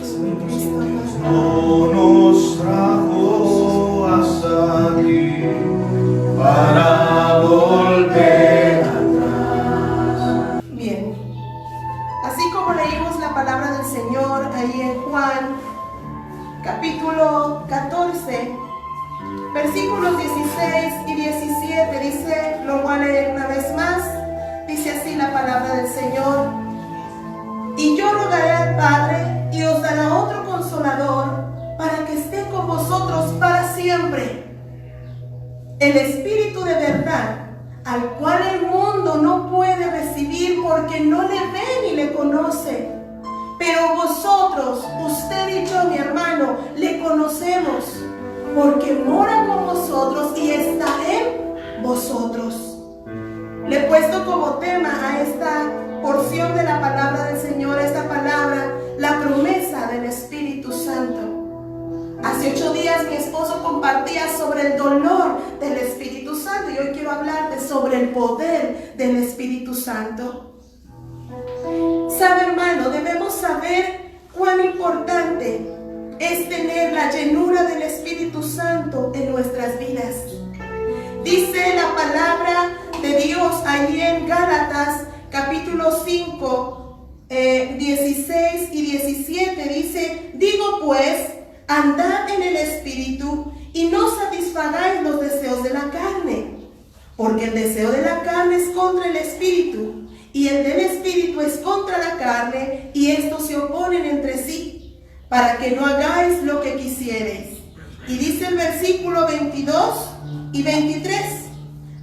Cristo nos trajo hasta aquí para volver atrás. Bien, así como leímos la palabra del Señor ahí en Juan, capítulo 14, versículos 16 y 17, dice, lo voy a leer una vez más, dice así la palabra del Señor: y yo rogaré al Padre y os dará otro consolador para que esté con vosotros para siempre, el Espíritu de verdad, al cual el mundo no puede recibir porque no le ve ni le conoce. Pero vosotros, usted y yo, mi hermano, le conocemos porque mora con vosotros y está en vosotros. Le he puesto como tema a esta porción de la palabra del Señor, esta palabra, la promesa del Espíritu Santo. Hace 8 días mi esposo compartía sobre el dolor del Espíritu Santo y hoy quiero hablarte sobre el poder del Espíritu Santo. Sabe, hermano, debemos saber cuán importante es tener la llenura del Espíritu Santo en nuestras vidas. Dice la palabra de Dios allí en Gálatas capítulo 5, 16 y 17, dice: digo pues, andad en el Espíritu y no satisfagáis los deseos de la carne, porque el deseo de la carne es contra el Espíritu, y el del Espíritu es contra la carne, y estos se oponen entre sí, para que no hagáis lo que quisiereis. Y dice el versículo 22 y 23,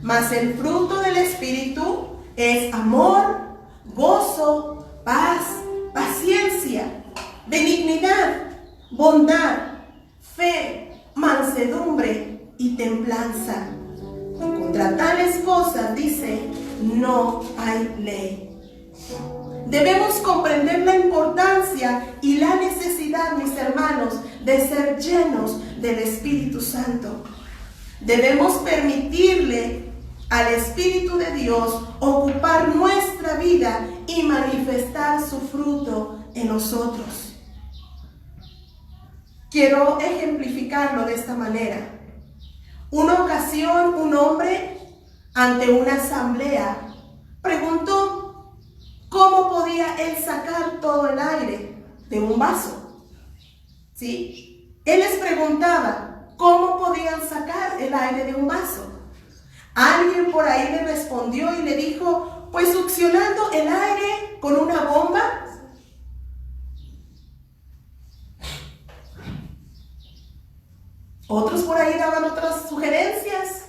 mas el fruto del Espíritu es amor, gozo, paz, paciencia, benignidad, bondad, fe, mansedumbre y templanza. Y contra tales cosas, dice, no hay ley. Debemos comprender la importancia y la necesidad, mis hermanos, de ser llenos del Espíritu Santo. Debemos permitirle al Espíritu de Dios ocupar nuestra vida y manifestar su fruto en nosotros. Quiero ejemplificarlo de esta manera. Una ocasión, un hombre ante una asamblea preguntó cómo podía él sacar todo el aire de un vaso. ¿Sí? Él les preguntaba cómo podían sacar el aire de un vaso. Alguien por ahí le respondió y le dijo, pues succionando el aire con una bomba. Otros por ahí daban otras sugerencias,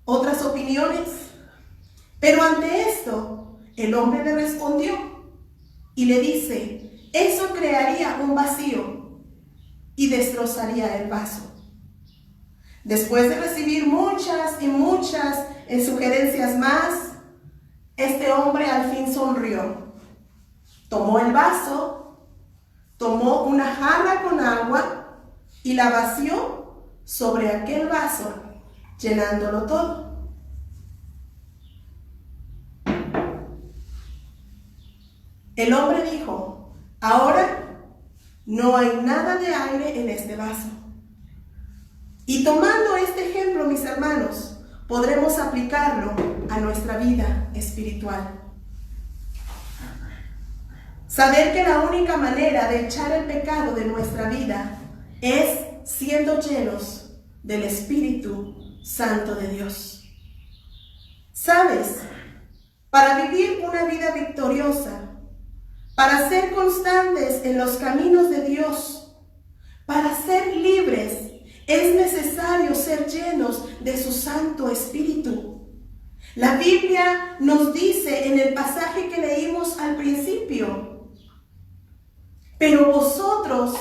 otras opiniones. Pero ante esto, el hombre le respondió y le dice, eso crearía un vacío y destrozaría el vaso. Después de recibir muchas y muchas sugerencias más, este hombre al fin sonrió. Tomó el vaso, tomó una jarra con agua y la vació sobre aquel vaso, llenándolo todo. El hombre dijo, ahora no hay nada de aire en este vaso. Y tomando este ejemplo, mis hermanos, podremos aplicarlo a nuestra vida espiritual. Saber que la única manera de echar el pecado de nuestra vida es siendo llenos del Espíritu Santo de Dios. ¿Sabes? Para vivir una vida victoriosa, para ser constantes en los caminos de Dios, para ser libres, es necesario ser llenos de su Santo Espíritu. La Biblia nos dice en el pasaje que leímos al principio, pero vosotros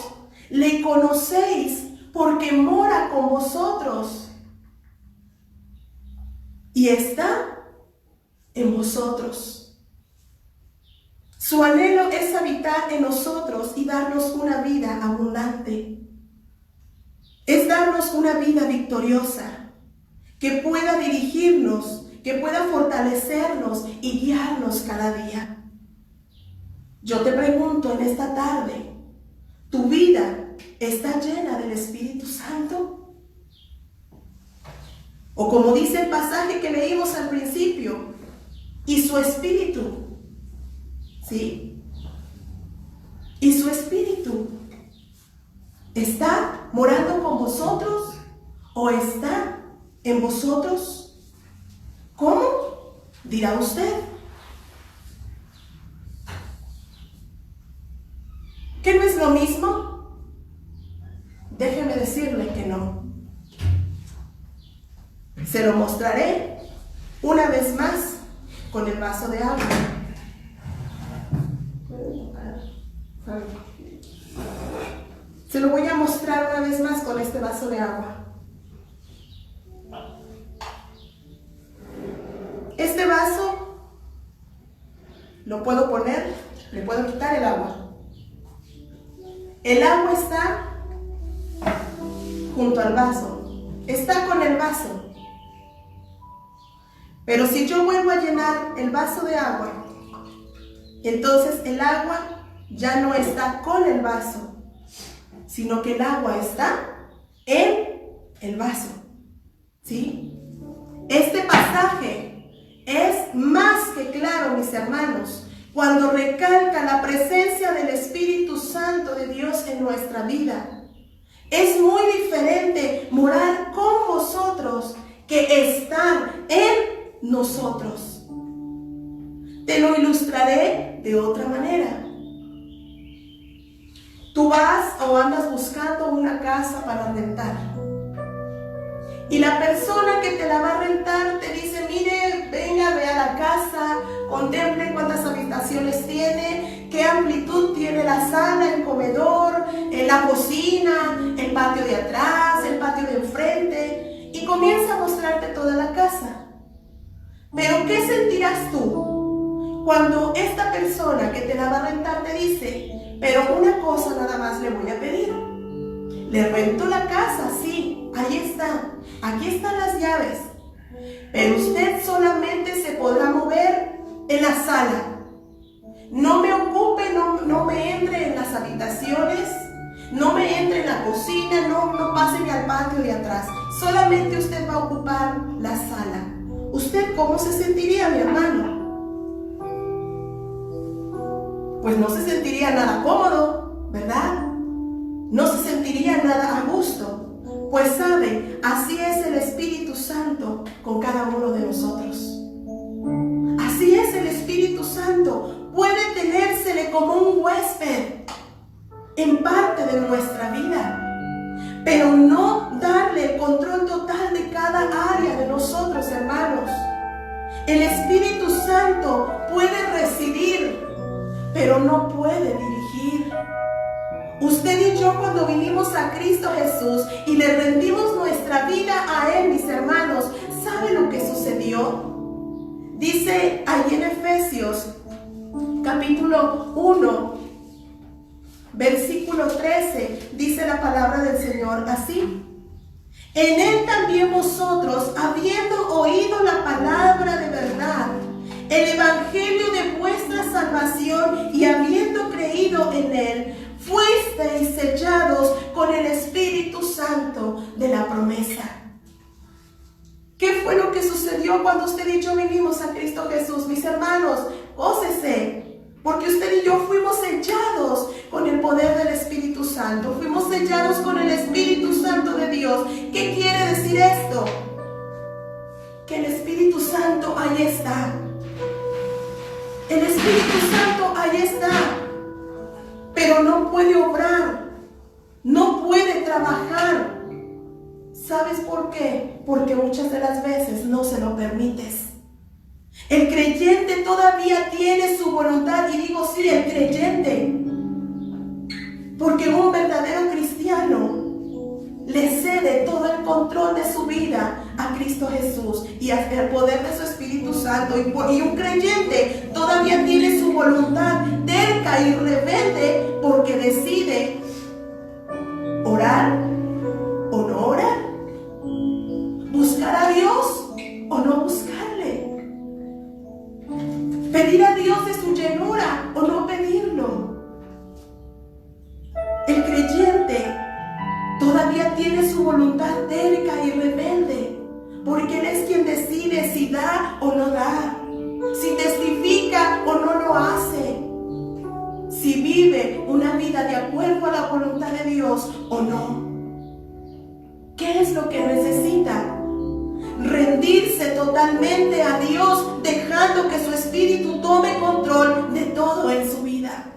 le conocéis porque mora con vosotros y está en vosotros. Su anhelo es habitar en nosotros y darnos una vida abundante. Es darnos una vida victoriosa, que pueda dirigirnos, que pueda fortalecernos y guiarnos cada día. Yo te pregunto en esta tarde, ¿tu está llena del Espíritu Santo? O como dice el pasaje que leímos al principio, y su Espíritu, ¿sí? Y su Espíritu ¿está morando con vosotros o está en vosotros? ¿Cómo? Dirá usted. ¿Que no es lo mismo? Déjeme decirle que no. Se lo mostraré una vez más con el vaso de agua. Se lo voy a mostrar una vez más con este vaso de agua. Este vaso lo puedo poner, le puedo quitar el agua. El agua está junto al vaso, está con el vaso. Pero si yo vuelvo a llenar el vaso de agua, entonces el agua ya no está con el vaso, sino que el agua está en el vaso. ¿Sí? Este pasaje es más que claro, mis hermanos, cuando recalca la presencia del Espíritu Santo de Dios en nuestra vida. Es muy diferente morar con vosotros que estar en nosotros. Te lo ilustraré de otra manera. Tú vas o andas buscando una casa para rentar. Y la persona que te la va a rentar te dice, mire, venga, vea la casa, contemple cuántas habitaciones tiene, qué amplitud tiene la sala, el comedor, la cocina, el patio de atrás, el patio de enfrente, y comienza a mostrarte toda la casa. Pero ¿qué sentirás tú cuando esta persona que te la va a rentar te dice, pero una cosa nada más le voy a pedir? Le rento la casa, sí, ahí está, aquí están las llaves, pero usted solamente se podrá mover en la sala. No me ocupe, no me entre en las habitaciones, no me entre en la cocina, no pase ni al patio de atrás. Solamente usted va a ocupar la sala. ¿Usted cómo se sentiría, mi hermano? Pues no se sentiría nada cómodo, ¿verdad? No se sentiría nada a gusto. Pues sabe, así es el Espíritu Santo con cada uno de nosotros. Así es el Espíritu Santo. Puede tenérsele como un huésped en parte de nuestra vida, pero no darle el control total de cada área de nosotros, hermanos. El Espíritu Santo puede residir, pero no puede dirigir. Usted y yo, cuando vinimos a Cristo Jesús y le rendimos nuestra vida a Él, mis hermanos, ¿sabe lo que sucedió? Dice allí en Efesios capítulo 1, versículo 13, dice la palabra del Señor así: en Él también vosotros, habiendo oído la palabra de verdad, el evangelio de vuestra salvación, y habiendo creído en Él, fuisteis sellados con el Espíritu Santo de la promesa. ¿Qué fue lo que sucedió cuando usted y yo vinimos a Cristo Jesús? Mis hermanos, gócese, porque usted y yo fuimos sellados con el poder del Espíritu Santo. Fuimos sellados con el Espíritu Santo de Dios. ¿Qué quiere decir esto? Que el Espíritu Santo ahí está. El Espíritu Santo ahí está. Pero no puede obrar. No puede trabajar. ¿Sabes por qué? Porque muchas de las veces no se lo permites. El creyente todavía tiene su voluntad, y digo sí, el creyente, porque un verdadero cristiano le cede todo el control de su vida a Cristo Jesús y al poder de su Espíritu Santo, y un creyente todavía tiene su voluntad terca y rebelde porque decide orar o no orar, buscar a Dios o no buscarle, pedir a Dios de su llenura o no pedirlo. El creyente su voluntad terca y rebelde, porque Él es quien decide si da o no da, si testifica o no lo hace, si vive una vida de acuerdo a la voluntad de Dios o no. ¿Qué es lo que necesita? Rendirse totalmente a Dios, dejando que su Espíritu tome control de todo en su vida.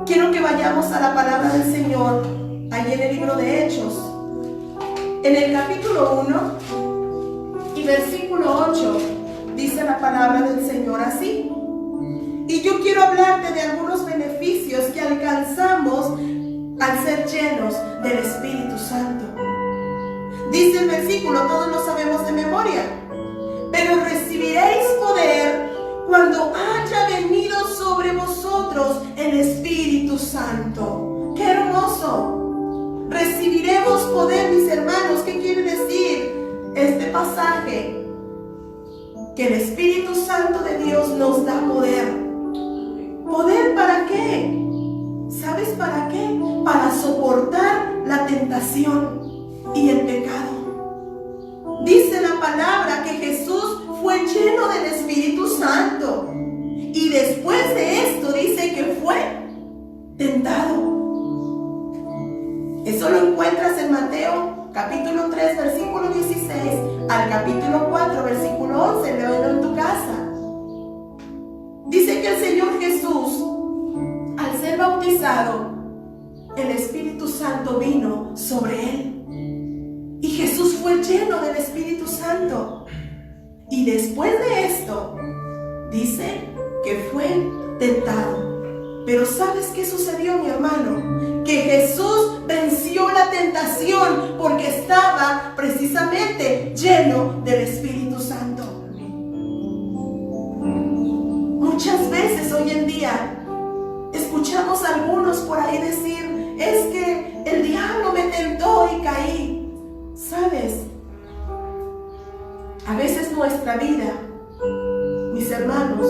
Quiero que vayamos a la palabra del Señor, ahí en el libro de Hechos, en el capítulo 1 y versículo 8, dice la palabra del Señor así. Y yo quiero hablarte de algunos beneficios que alcanzamos al ser llenos del Espíritu Santo. Dice el versículo, todos lo sabemos de memoria: pero recibiréis poder cuando haya venido sobre vosotros el Espíritu Santo. ¡Qué hermoso! Recibiremos poder, mis hermanos. ¿Qué quiere decir este pasaje? Que el Espíritu Santo de Dios nos da poder. ¿Poder para qué? ¿Sabes para qué? Para soportar la tentación y el pecado. Dice la palabra que Jesús fue lleno del Espíritu Santo, y después de esto dice que fue tentado. Eso lo encuentras en Mateo capítulo 3 versículo 16 al capítulo 4 versículo 11. Léelo en tu casa. Dice que el Señor Jesús, al ser bautizado, el Espíritu Santo vino sobre él, y Jesús fue lleno del Espíritu Santo. Y después de esto, dice que fue tentado. Pero ¿sabes qué sucedió, mi hermano? Que Jesús venció la tentación porque estaba precisamente lleno del Espíritu Santo. Muchas veces hoy en día escuchamos a algunos por ahí decir: es que el diablo me tentó y caí. ¿Sabes? A veces nuestra vida, mis hermanos,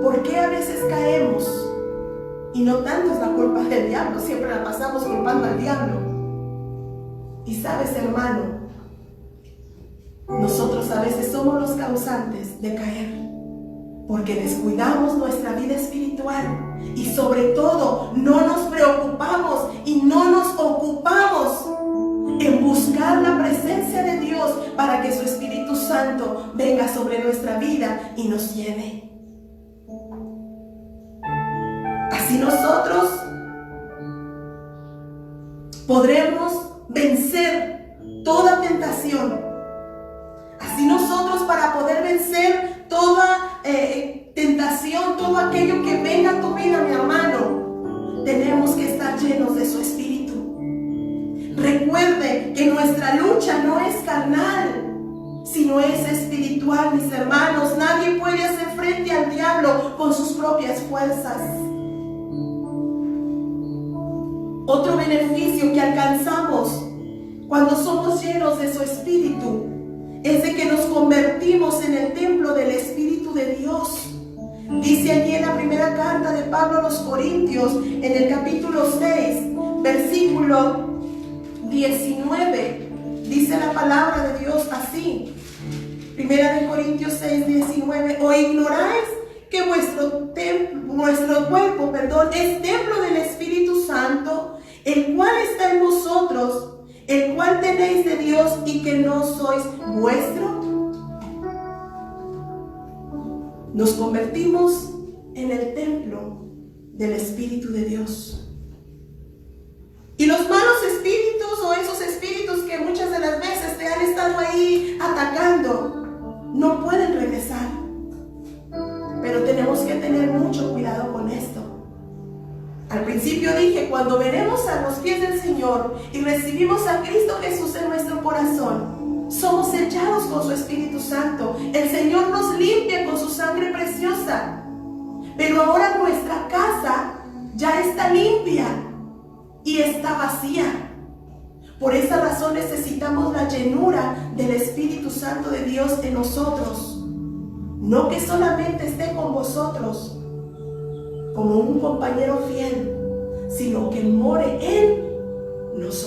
¿por qué a veces caemos? Y no tanto es la culpa del diablo, siempre la pasamos culpando al diablo. Y sabes, hermano, nosotros a veces somos los causantes de caer, porque descuidamos nuestra vida espiritual, y sobre todo no nos preocupamos y no nos ocupamos en buscar la presencia de Dios para que su Espíritu Santo venga sobre nuestra vida y nos llene. Así nosotros podremos vencer toda tentación. Así nosotros, para poder vencer toda tentación, todo aquello que venga a tu vida, mi hermano, tenemos que estar llenos de su Espíritu. Recuerde que nuestra lucha no es carnal, sino es espiritual, mis hermanos. Nadie puede hacer frente al diablo con sus propias fuerzas. Otro beneficio que alcanzamos cuando somos llenos de su Espíritu es de que nos convertimos en el templo del Espíritu de Dios. Dice allí en la primera carta de Pablo a los Corintios, en el capítulo 6, versículo 19, dice la palabra de Dios así. Primera de Corintios 6, 19. ¿O ignoráis que vuestro cuerpo, es templo del Espíritu Santo, el cual está en vosotros, el cual tenéis de Dios, y que no sois vuestro? Nos convertimos en el templo del Espíritu de Dios. Y los malos espíritus, o esos espíritus que muchas de las veces te han estado ahí atacando, no pueden regresar. Pero tenemos que tener mucho cuidado con esto. Al principio dije, cuando venimos a los pies del Señor y recibimos a Cristo Jesús en nuestro corazón, somos sellados con su Espíritu Santo. El Señor nos limpia con su sangre preciosa. Pero ahora nuestra casa ya está limpia y está vacía. Por esa razón necesitamos la llenura del Espíritu Santo de Dios en nosotros. No que solamente esté con vosotros como un compañero fiel, sino que more en nosotros.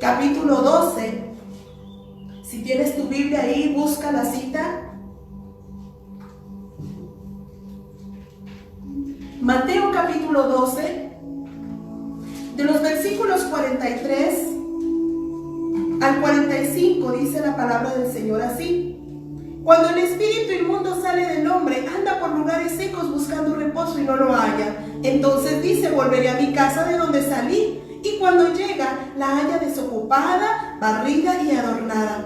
capítulo 12. Si tienes tu Biblia ahí, busca la cita. Mateo capítulo 12, de los versículos 43 al 45, dice la palabra del Señor así: cuando el espíritu inmundo sale del hombre, anda por lugares secos buscando reposo y no lo halla. Entonces dice: volveré a mi casa de donde salí. Y cuando llega, la halla desocupada, barrida y adornada.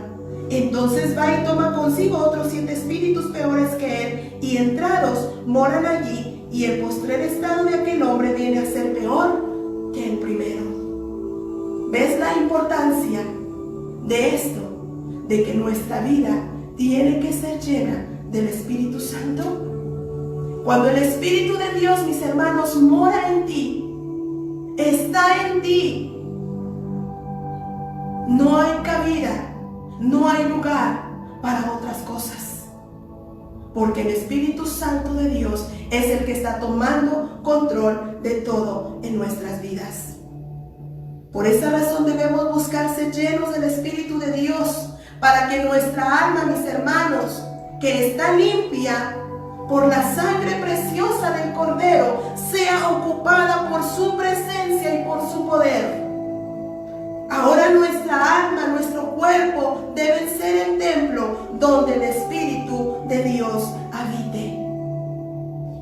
Entonces va y toma consigo otros 7 espíritus peores que él, y entrados moran allí, y el postrer estado de aquel hombre viene a ser peor que el primero. ¿Ves la importancia de esto? De que nuestra vida tiene que ser llena del Espíritu Santo. Cuando el Espíritu de Dios, mis hermanos, mora en ti, está en ti, no hay cabida, no hay lugar para otras cosas, porque el Espíritu Santo de Dios es el que está tomando control de todo en nuestras vidas. Por esa razón debemos buscar ser llenos del Espíritu de Dios, para que nuestra alma, mis hermanos, que está limpia por la sangre preciosa del Cordero, sea ocupada por su presencia y por su poder. Ahora nuestra alma, nuestro cuerpo deben ser el templo donde el Espíritu de Dios habite.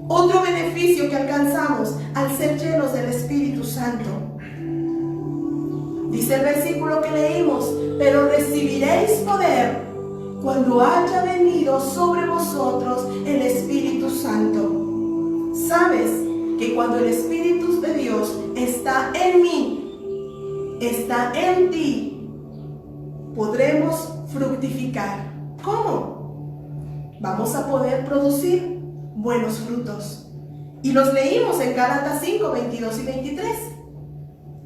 Otro beneficio que alcanzamos al ser llenos del Espíritu Santo, dice el versículo que leímos: pero recibiréis poder cuando haya venido sobre vosotros el Espíritu Santo. ¿Sabes que cuando el Espíritu de Dios está en mí, está en ti, podremos fructificar? ¿Cómo? Vamos a poder producir buenos frutos. Y los leímos en Gálatas 5, 22 y 23.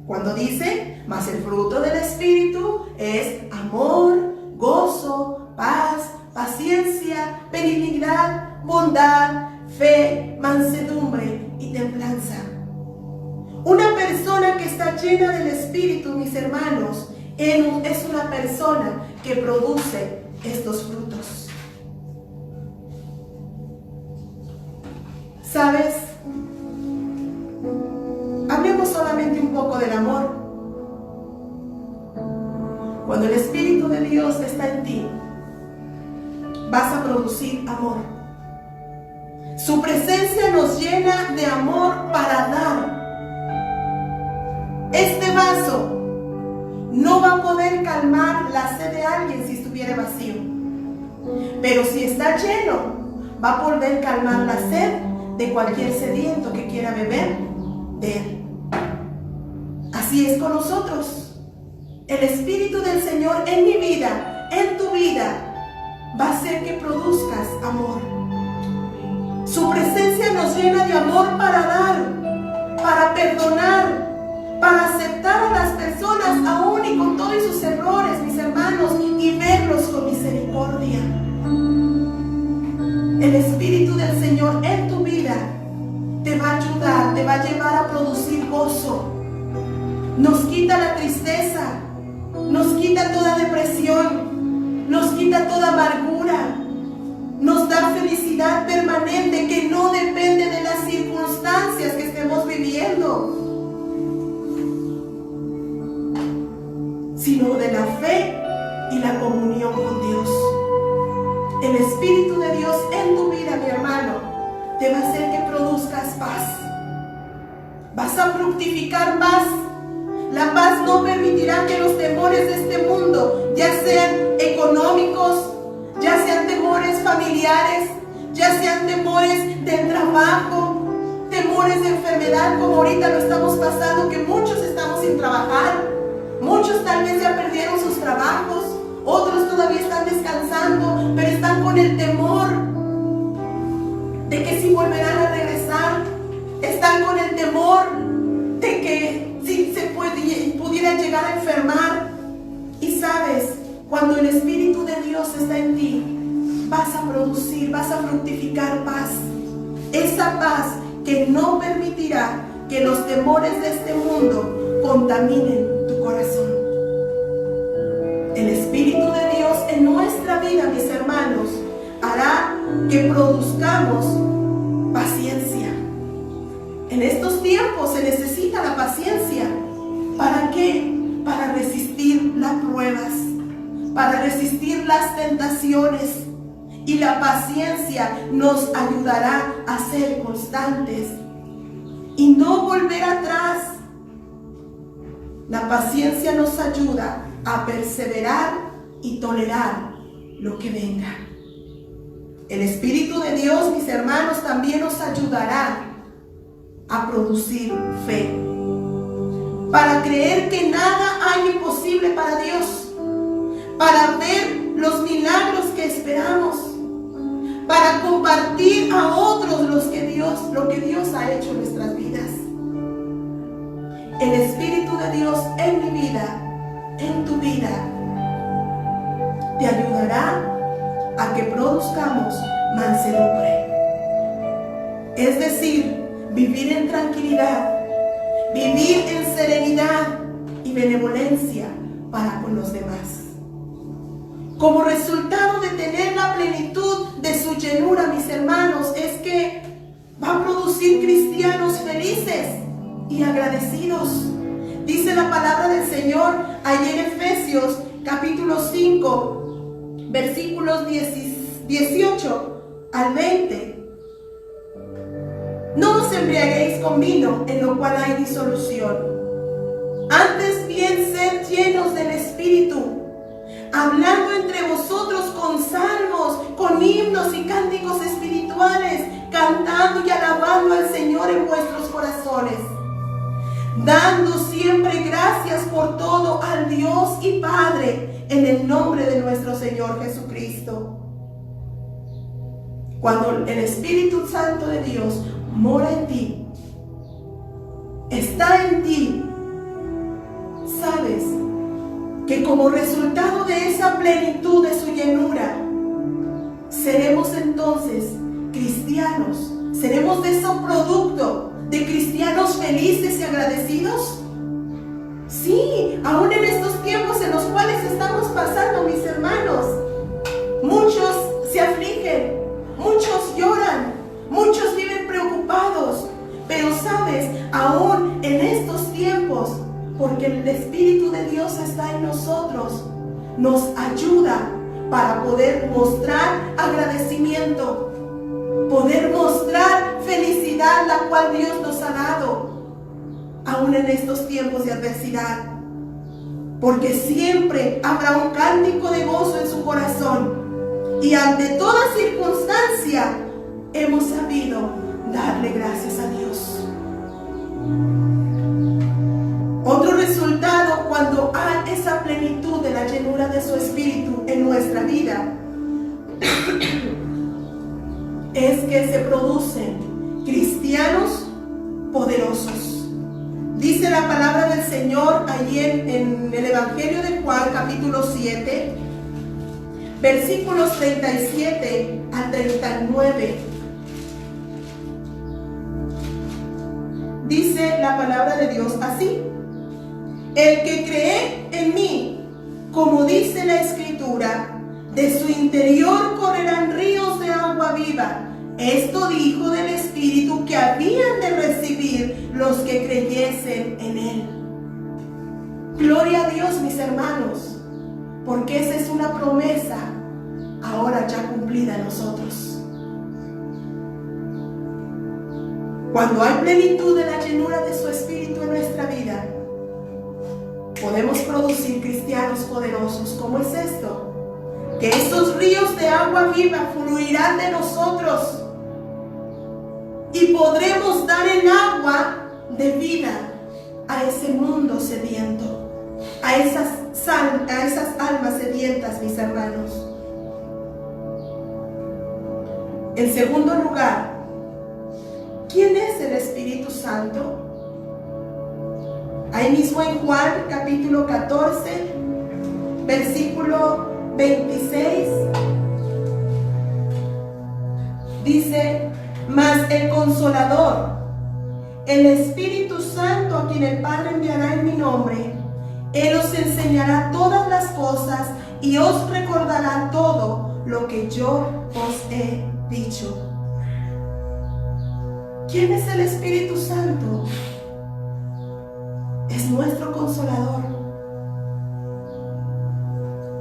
Cuando dice: mas el fruto del Espíritu es amor, gozo, paz, paciencia, benignidad, bondad, fe, mansedumbre y templanza. Una persona que está llena del Espíritu, mis hermanos, es una persona que produce estos frutos. ¿Sabes? Hablemos solamente un poco del amor. Cuando el Espíritu de Dios está en ti, vas a producir amor. Su presencia nos llena de amor para dar. Este vaso no va a poder calmar la sed de alguien si estuviera vacío, pero si está lleno, va a poder calmar la sed de cualquier sediento que quiera beber de él. Así es con nosotros. El Espíritu del Señor en mi vida, en tu vida, va a hacer que produzcas amor. Su presencia nos llena de amor para dar, para perdonar, para aceptar a las personas aún y con todos sus errores, mis hermanos, y verlos con misericordia. El Espíritu del Señor en tu vida te va a ayudar, te va a llevar a producir gozo. Nos quita la tristeza, nos quita toda depresión, nos quita toda amargura, nos da felicidad permanente que no depende de las circunstancias que estemos viviendo, sino de la fe y la comunión con Dios. El Espíritu de Dios en tu vida, mi hermano, te va a hacer que produzcas paz. Vas a fructificar paz. La paz no permitirá que los temores de este mundo, ya sean económicos, ya sean temores familiares, ya sean temores del trabajo, temores de enfermedad, como ahorita lo estamos pasando, que muchos estamos sin trabajar, muchos tal vez ya perdieron sus trabajos, otros todavía están descansando, pero están con el temor de que si volverán a regresar, están con el temor de que si se pudieran llegar a enfermar. Y sabes, cuando el Espíritu de Dios está en ti, vas a producir, vas a fructificar paz. Esa paz que no permitirá que los temores de este mundo contaminen tu corazón. vida, mis hermanos, hará que produzcamos paciencia. En estos tiempos se necesita la paciencia. ¿Para qué? Para resistir las pruebas, para resistir las tentaciones. Y la paciencia nos ayudará a ser constantes y no volver atrás. La paciencia nos ayuda a perseverar y tolerar lo que venga. El Espíritu de Dios, mis hermanos, también nos ayudará a producir fe, para creer que nada hay imposible para Dios, para ver los milagros que esperamos, para compartir a otros lo que Dios ha hecho en nuestras vidas. El Espíritu de Dios en mi vida, en tu vida, te ayudará a que produzcamos mansedumbre. Es decir, vivir en tranquilidad, vivir en serenidad y benevolencia para con los demás. Como resultado de tener la plenitud de su llenura, mis hermanos, es que va a producir cristianos felices y agradecidos. Dice la palabra del Señor allí en Efesios capítulo 5, versículos 18 al 20. No os embriaguéis con vino, en lo cual hay disolución. Antes bien, sed llenos del Espíritu, hablando entre vosotros con salmos, con himnos y cánticos espirituales, cantando y alabando al Señor en vuestros corazones, dando siempre gracias por todo al Dios y Padre, en el nombre de nuestro Señor Jesucristo. Cuando el Espíritu Santo de Dios mora en ti, está en ti, sabes que como resultado de esa plenitud de su llenura, seremos entonces cristianos, seremos de ese producto de cristianos felices y agradecidos. Sí, aún en estos tiempos en los cuales estamos pasando, mis hermanos, muchos se afligen, muchos lloran, muchos viven preocupados, pero sabes, aún en estos tiempos, porque el Espíritu de Dios está en nosotros, nos ayuda para poder mostrar agradecimiento, poder mostrar felicidad, la cual Dios nos ha dado, aún en estos tiempos de adversidad. Porque siempre habrá un cántico de gozo en su corazón, y ante toda circunstancia hemos sabido darle gracias a Dios. Otro resultado cuando hay esa plenitud de la llenura de su Espíritu en nuestra vida es que se producen cristianos poderosos. Dice la palabra del Señor allí en el Evangelio de Juan capítulo 7, versículos 37 al 39. Dice la palabra de Dios así: el que cree en mí, como dice la Escritura, de su interior correrán ríos de agua viva. Esto dijo del Espíritu que habían de recibir los que creyesen en Él. Gloria a Dios, mis hermanos, porque esa es una promesa ahora ya cumplida en nosotros. Cuando hay plenitud de la llenura de su Espíritu en nuestra vida, podemos producir cristianos poderosos. ¿Cómo es esto? Que estos ríos de agua viva fluirán de nosotros y podremos dar el agua de vida a ese mundo sediento, a esas almas sedientas, mis hermanos. En segundo lugar, ¿quién es el Espíritu Santo? Ahí mismo en Juan capítulo 14, versículo 26, dice: mas el Consolador, el Espíritu Santo, a quien el Padre enviará en mi nombre, Él os enseñará todas las cosas y os recordará todo lo que yo os he dicho. ¿Quién es el Espíritu Santo? Es nuestro consolador.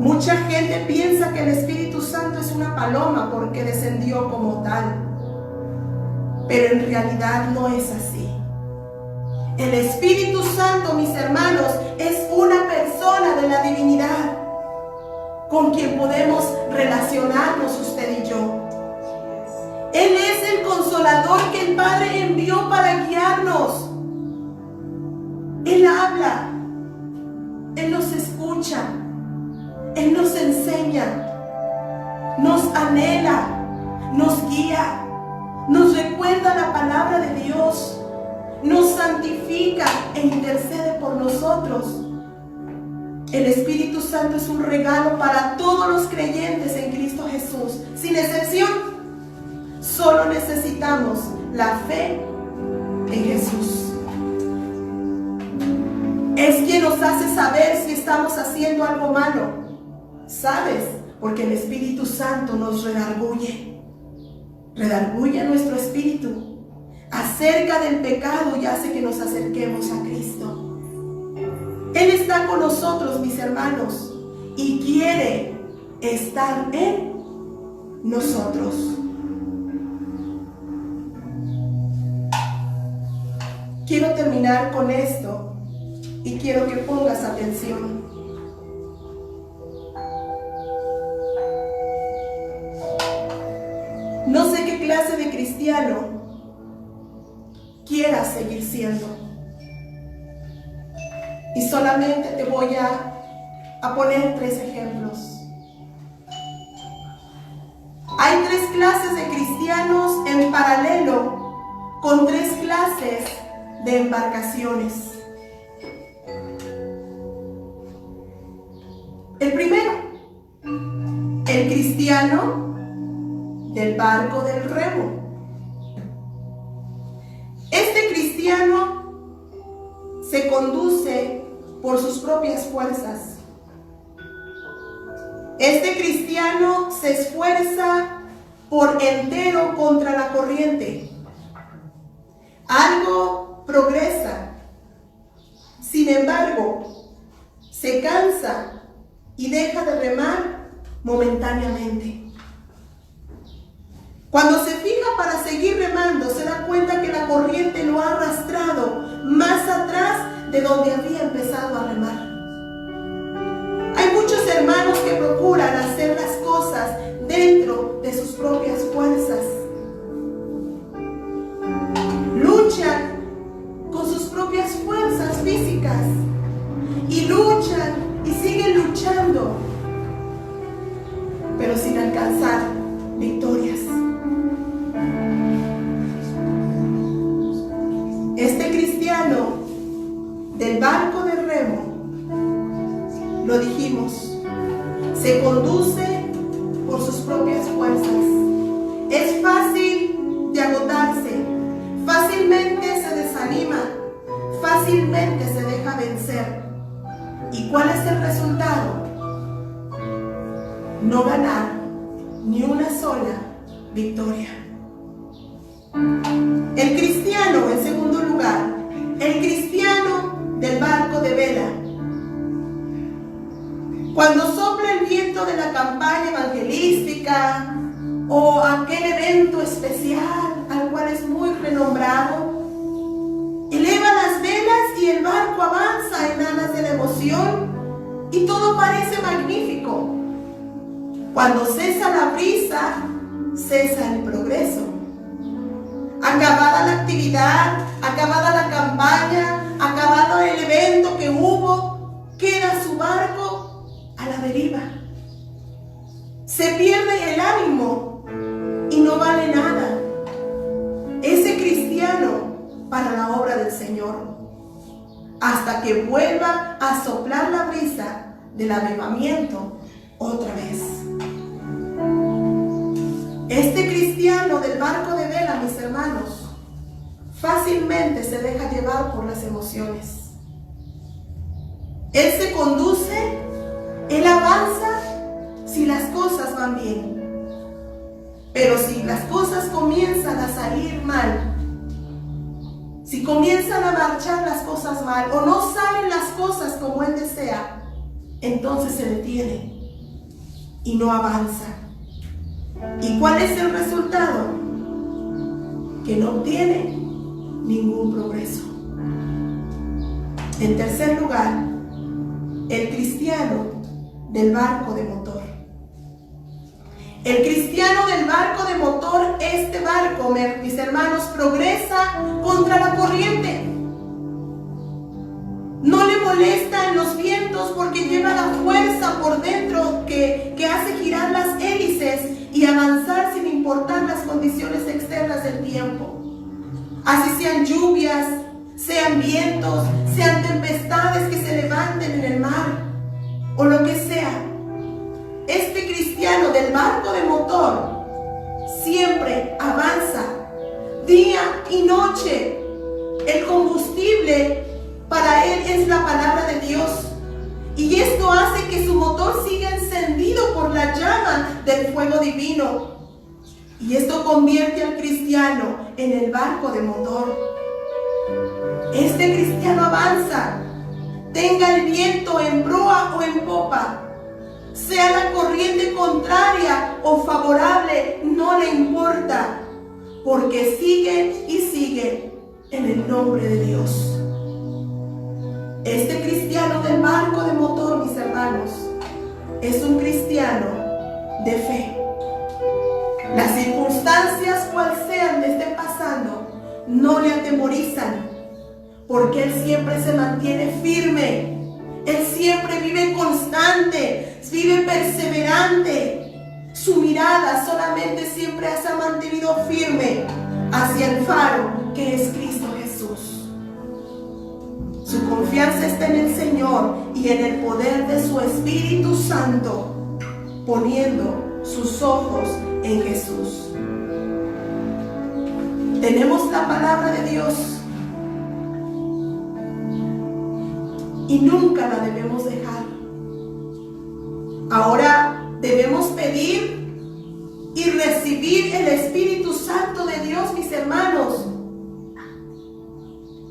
Mucha gente piensa que el Espíritu Santo es una paloma porque descendió como tal, pero en realidad no es así. El Espíritu Santo, mis hermanos, es una persona de la divinidad con quien podemos relacionarnos usted y yo. Él es el consolador que el Padre envió para guiarnos. Él habla, Él nos escucha, Él nos enseña, nos anhela, nos guía, nos recuerda la palabra de Dios, nos santifica e intercede por nosotros. El Espíritu Santo es un regalo para todos los creyentes en Cristo Jesús, sin excepción. Solo necesitamos la fe en Jesús. Es quien nos hace saber si estamos haciendo algo malo. ¿Sabes? Porque el Espíritu Santo nos redarguye a nuestro espíritu acerca del pecado y hace que nos acerquemos a Cristo. Él está con nosotros, mis hermanos, y quiere estar en nosotros. Quiero terminar con esto y quiero que pongas atención. No sé qué clase de cristiano quieras seguir siendo. Y solamente te voy a poner 3 ejemplos. Hay 3 clases de cristianos en paralelo con 3 clases de embarcaciones. El primero, el cristiano del barco del remo. Este cristiano se conduce por sus propias fuerzas. Este cristiano se esfuerza por entero contra la corriente. Algo progresa. Sin embargo, se cansa y deja de remar momentáneamente. Cuando se fija para seguir remando, se da cuenta que la corriente lo ha arrastrado más atrás de donde había empezado a remar. Hay muchos hermanos que procuran hacer las cosas dentro de sus propias fuerzas. Luchan con sus propias fuerzas físicas y luchan y siguen luchando, pero sin alcanzar victorias. Este cristiano del barco de remo, lo dijimos, se conduce por sus propias fuerzas. Es fácil de agotarse, fácilmente se desanima, fácilmente se deja vencer. ¿Y cuál es el resultado? No ganar ni una sola victoria. El cristiano, en segundo lugar, el cristiano del barco de vela. Cuando sopla el viento de la campaña evangelística o aquel evento especial al cual es muy renombrado, eleva las velas y el barco avanza en alas de la emoción y todo parece magnífico. Cuando cesa la brisa, cesa el progreso. Acabada la actividad, acabada la campaña, acabado el evento que hubo, queda su barco a la deriva. Se pierde el ánimo y no vale nada ese cristiano para la obra del Señor, hasta que vuelva a soplar la brisa del avivamiento otra vez. Este cristiano del barco de vela, mis hermanos, fácilmente se deja llevar por las emociones. Él se conduce, él avanza si las cosas van bien. Pero si las cosas comienzan a salir mal, si comienzan a marchar las cosas mal o no salen las cosas como él desea, entonces se detiene y no avanza. ¿Y cuál es el resultado? Que no obtiene ningún progreso. En tercer lugar, el cristiano del barco de motor. El cristiano del barco de motor, este barco, mis hermanos, progresa contra la corriente. No le molestan los vientos porque lleva la fuerza por dentro que hace girar las hélices y avanzar sin importar las condiciones externas del tiempo. Así sean lluvias, sean vientos, sean tempestades que se levanten en el mar o lo que sea. Este cristiano del barco de motor siempre avanza día y noche. El combustible para él es la palabra de Dios. Y esto hace que su motor siga encendido por la llama del fuego divino. Y esto convierte al cristiano en el barco de motor. Este cristiano avanza, tenga el viento en proa o en popa, sea la corriente contraria o favorable, no le importa, porque sigue y sigue en el nombre de Dios. Este cristiano del barco de motor, mis hermanos, es un cristiano de fe. Las circunstancias, cual sean, le estén pasando, no le atemorizan, porque él siempre se mantiene firme. Él siempre vive constante, vive perseverante. Su mirada solamente siempre se ha mantenido firme hacia el faro que es Cristo Jesús. Su confianza está en el Señor y en el poder de su Espíritu Santo, poniendo sus ojos en Jesús. Tenemos la palabra de Dios y nunca la debemos dejar. Ahora debemos pedir y recibir el Espíritu Santo de Dios, mis hermanos,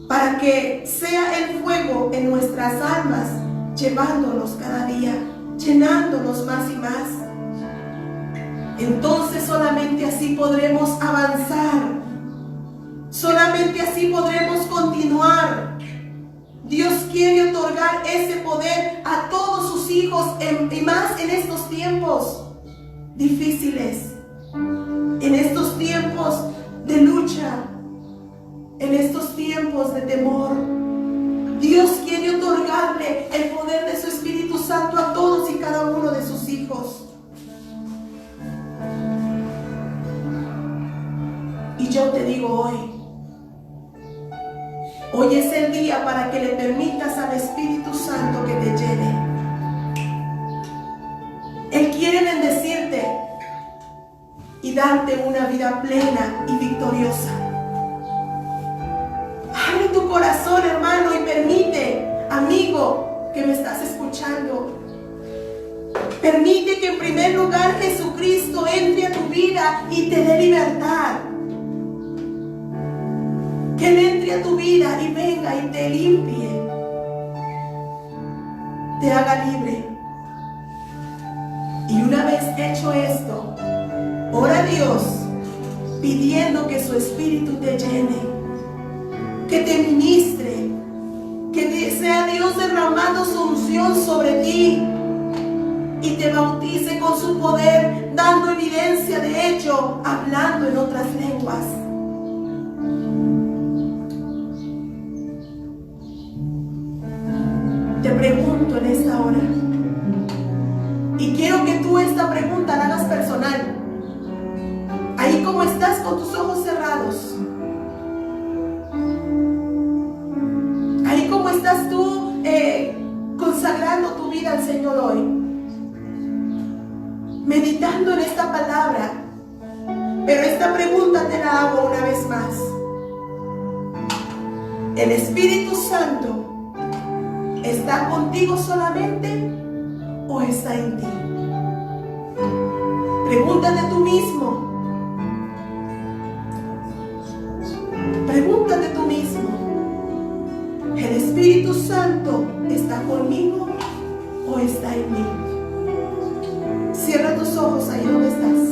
para que sea el fuego en nuestras almas, llevándonos cada día, llenándonos más y más. Entonces solamente así podremos avanzar, solamente así podremos continuar. Dios quiere otorgar ese poder a todos sus hijos y más en estos tiempos difíciles, en estos tiempos de lucha, en estos tiempos de temor. Dios quiere otorgarle el poder de su Espíritu Santo a todos y cada uno de sus hijos. Y yo te digo hoy es el día para que le permitas al Espíritu Santo que te llene. Él quiere bendecirte y darte una vida plena y victoriosa. Abre tu corazón, hermano, y permite, amigo, que me estás escuchando. Permite que en primer lugar Jesucristo entre a tu vida y te dé libertad. Que Él entre a tu vida y venga y te limpie, te haga libre. Y una vez hecho esto, ora a Dios pidiendo que su Espíritu te llene, que te ministre, que sea Dios derramando su unción sobre ti y te bautice con su poder, dando evidencia de ello, hablando en otras lenguas. Te pregunto en esta hora, y quiero que tú esta pregunta la hagas personal, ahí como estás con tus ojos cerrados, ahí como estás tú consagrando tu vida al Señor hoy, meditando en esta palabra, pero esta pregunta te la hago una vez más. ¿El Espíritu Santo está contigo solamente o está en ti? Pregúntate tú mismo. Pregúntate tú mismo. ¿El Espíritu Santo está conmigo o está en mí? Cierra tus ojos ahí donde estás.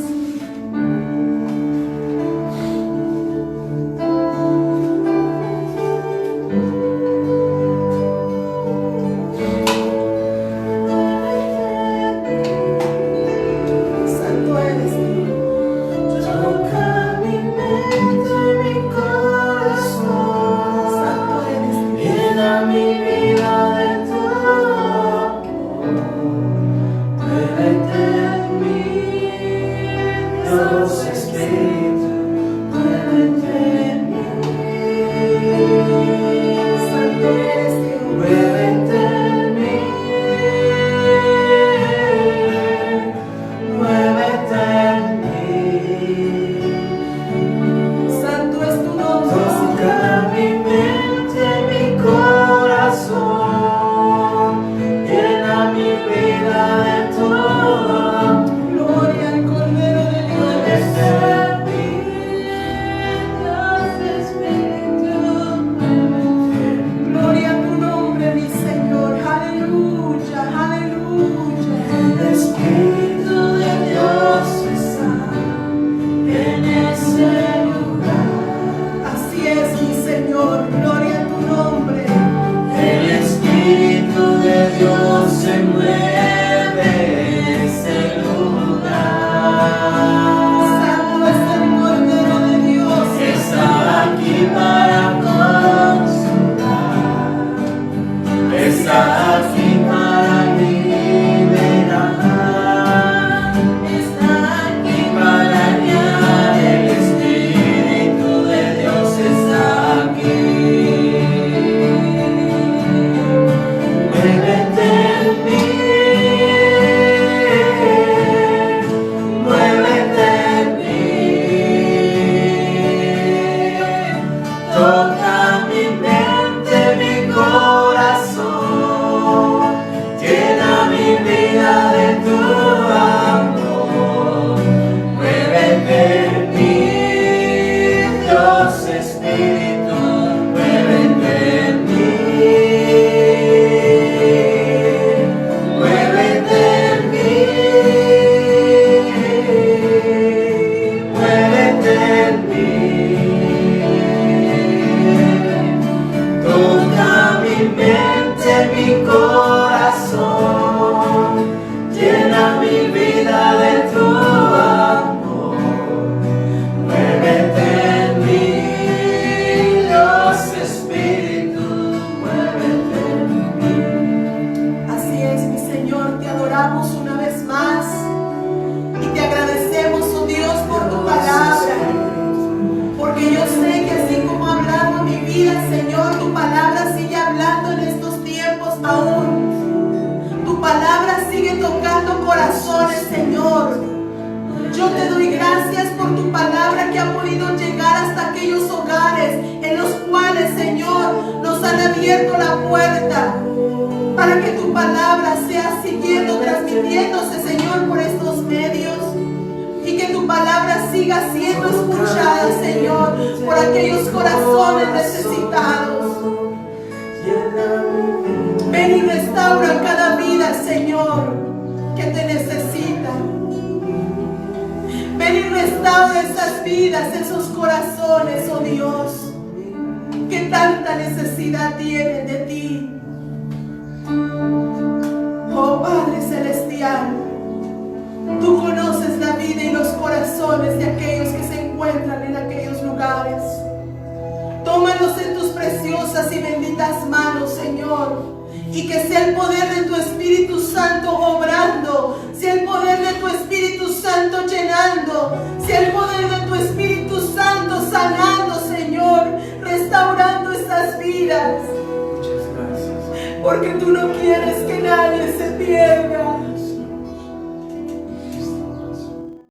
Porque tú no quieres que nadie se pierda.